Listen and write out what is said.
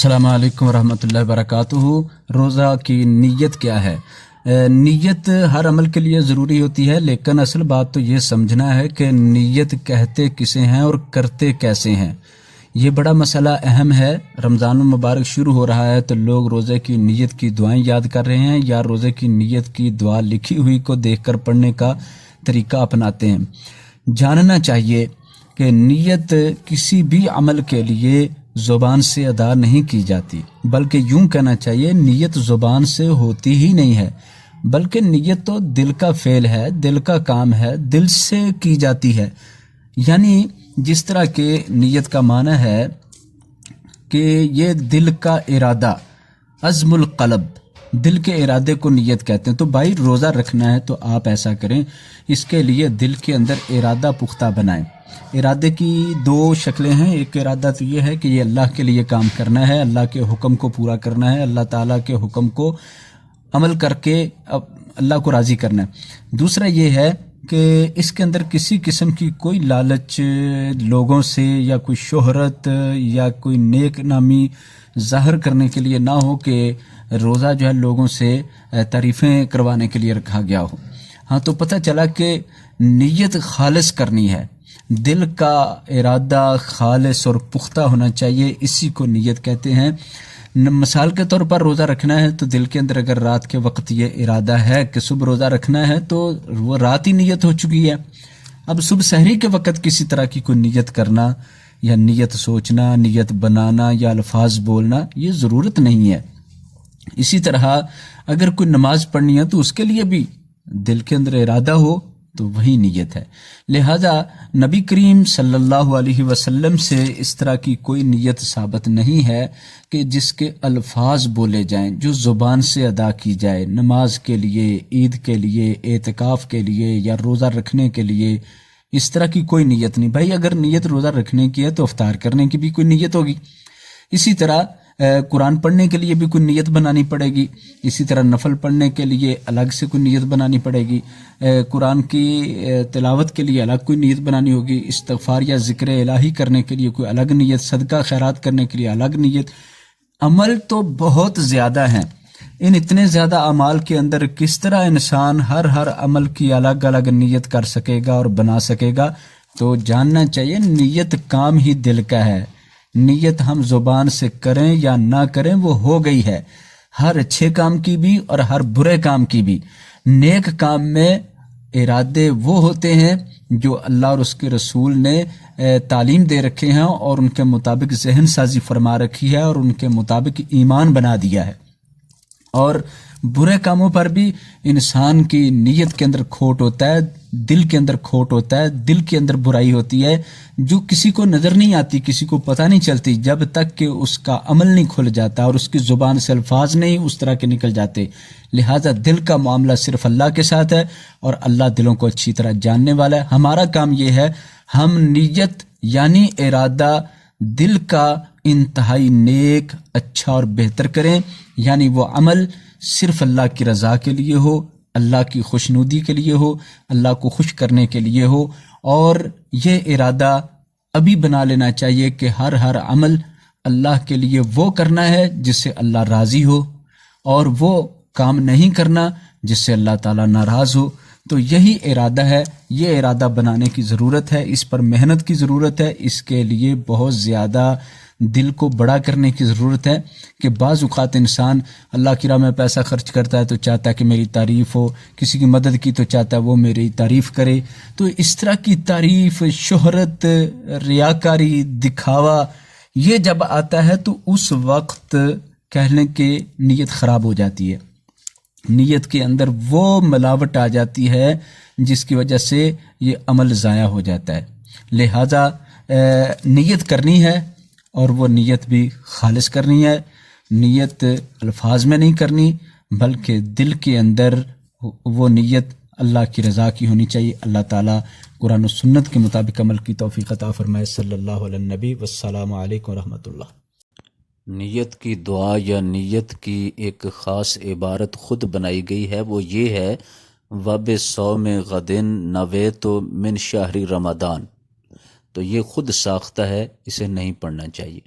अस्सलाम वालेकुम रहमतुल्लाहि वबरकातुहू। रोज़ा की नीयत क्या है? नीयत हर अमल के लिए ज़रूरी होती है, लेकिन असल बात तो ये समझना है कि नीयत कहते किसे हैं और करते कैसे हैं। ये बड़ा मसला अहम है। रमज़ान मुबारक शुरू हो रहा है तो लोग रोज़े की नीयत की दुआएं याद कर रहे हैं या रोज़े की नीयत की दुआ लिखी हुई को देखकर पढ़ने का तरीका अपनाते हैं। जानना चाहिए कि नीयत किसी भी अमल के लिए ज़ुबान से अदा नहीं की जाती, बल्कि यूं कहना चाहिए नीयत ज़ुबान से होती ही नहीं है, बल्कि नीयत तो दिल का फ़ेल है, दिल का काम है, दिल से की जाती है। यानी जिस तरह के नीयत का माना है कि ये दिल का इरादा, अज़्मुल क़ल्ब, दिल के इरादे को नीयत कहते हैं। तो भाई रोज़ा रखना है तो आप ऐसा करें, इसके लिए दिल के अंदर इरादा पुख्ता बनाएं। इरादे की दो शक्लें हैं। एक इरादा तो ये है कि ये अल्लाह के लिए काम करना है, अल्लाह के हुक्म को पूरा करना है, अल्लाह ताला के हुक्म को अमल करके अल्लाह को राज़ी करना है। दूसरा ये है कि इसके अंदर किसी किस्म की कोई लालच लोगों से या कोई शोहरत या कोई नेक नामी ज़ाहिर करने के लिए ना हो कि रोज़ा जो है लोगों से तारीफ़ें करवाने के लिए रखा गया हो। हाँ, तो पता चला कि नीयत खालिस करनी है, दिल का इरादा खालिस और पुख्ता होना चाहिए, इसी को नीयत कहते हैं। मिसाल के तौर पर रोज़ा रखना है तो दिल के अंदर अगर रात के वक्त ये इरादा है कि सुबह रोज़ा रखना है तो वो रात ही नीयत हो चुकी है। अब सुबह सहरी के वक्त किसी तरह की कोई नीयत करना या नीयत सोचना, नीयत बनाना या अल्फाज बोलना, ये ज़रूरत नहीं है। इसी तरह अगर कोई नमाज पढ़नी है तो उसके लिए भी दिल के अंदर इरादा हो तो वही नीयत है। लिहाजा नबी करीम सल्लल्लाहु अलैहि वसल्लम से इस तरह की कोई नीयत साबित नहीं है कि जिसके अल्फाज बोले जाएं, जो ज़ुबान से अदा की जाए, नमाज के लिए, ईद के लिए, एतिकाफ़ के लिए या रोज़ा रखने के लिए। इस तरह की कोई नीयत नहीं। भाई अगर नीयत रोज़ा रखने की है तो इफ्तार करने की भी कोई नीयत होगी। इसी तरह कुरान पढ़ने के लिए भी कोई नीयत बनानी पड़ेगी। इसी तरह नफल पढ़ने के लिए अलग से कोई नीयत बनानी पड़ेगी। कुरान की तिलावत के लिए अलग कोई नीयत बनानी होगी। इस्तिग़फ़ार या ज़िक्र इलाही करने के लिए कोई अलग नीयत, सदका खैरात करने के लिए अलग नीयत। अमल तो बहुत ज़्यादा हैं। इन इतने ज़्यादा अमाल के अंदर किस तरह इंसान हर अमल की अलग अलग नीयत कर सकेगा और बना सकेगा? तो जानना चाहिए नीयत काम ही दिल का है। नीयत हम ज़ुबान से करें या ना करें वो हो गई है, हर अच्छे काम की भी और हर बुरे काम की भी। नेक काम में इरादे वो होते हैं जो अल्लाह और उसके रसूल ने तालीम दे रखे हैं और उनके मुताबिक जहन साजी फरमा रखी है और उनके मुताबिक ईमान बना दिया है। और बुरे कामों पर भी इंसान की नीयत के अंदर खोट होता है, दिल के अंदर खोट होता है, दिल के अंदर बुराई होती है जो किसी को नज़र नहीं आती, किसी को पता नहीं चलती, जब तक कि उसका अमल नहीं खुल जाता और उसकी ज़ुबान से अल्फाज नहीं उस तरह के निकल जाते। लिहाजा दिल का मामला सिर्फ अल्लाह के साथ है और अल्लाह दिलों को अच्छी तरह जानने वाला है। हमारा काम ये है हम नीयत यानी इरादा दिल का इंतहाई नेक, अच्छा और बेहतर करें, यानी वो अमल सिर्फ अल्लाह की रज़ा के लिए हो, अल्लाह की खुशनुदी के लिए हो, अल्लाह को खुश करने के लिए हो। और ये इरादा अभी बना लेना चाहिए कि हर अमल अल्लाह के लिए वो करना है जिससे अल्लाह राज़ी हो और वो काम नहीं करना जिससे अल्लाह ताला नाराज़ हो। तो यही इरादा है, ये इरादा बनाने की ज़रूरत है, इस पर मेहनत की ज़रूरत है, इसके लिए बहुत ज़्यादा दिल को बड़ा करने की ज़रूरत है कि बाज़ औक़ात इंसान अल्लाह की राह में पैसा खर्च करता है तो चाहता है कि मेरी तारीफ़ हो, किसी की मदद की तो चाहता है वो मेरी तारीफ़ करे। तो इस तरह की तारीफ़, शोहरत, रियाकारी, दिखावा ये जब आता है तो उस वक्त कह लें कि नीयत ख़राब हो जाती है। नीयत के अंदर वो मिलावट आ जाती है जिसकी वजह से ये अमल ज़ाया हो जाता है। लिहाजा नीयत करनी है और वो नीयत भी खालिस करनी है। नीयत अल्फाज में नहीं करनी बल्कि दिल के अंदर वो नीयत अल्लाह की रज़ा की होनी चाहिए। अल्लाह ताला कुरान और सुन्नत के मुताबिक अमल की तौफीक अता फरमाए। सल्लल्लाहु अलैहि नबी वस्सलामु अलैकुम रहमतुल्लाह। नीयत की दुआ या नीयत की एक ख़ास इबारत ख़ुद बनाई गई है, वो ये है वब सौम गदिन नवेतो मिन शहरी रमदान। तो ये ख़ुद साख्ता है, इसे नहीं पढ़ना चाहिए।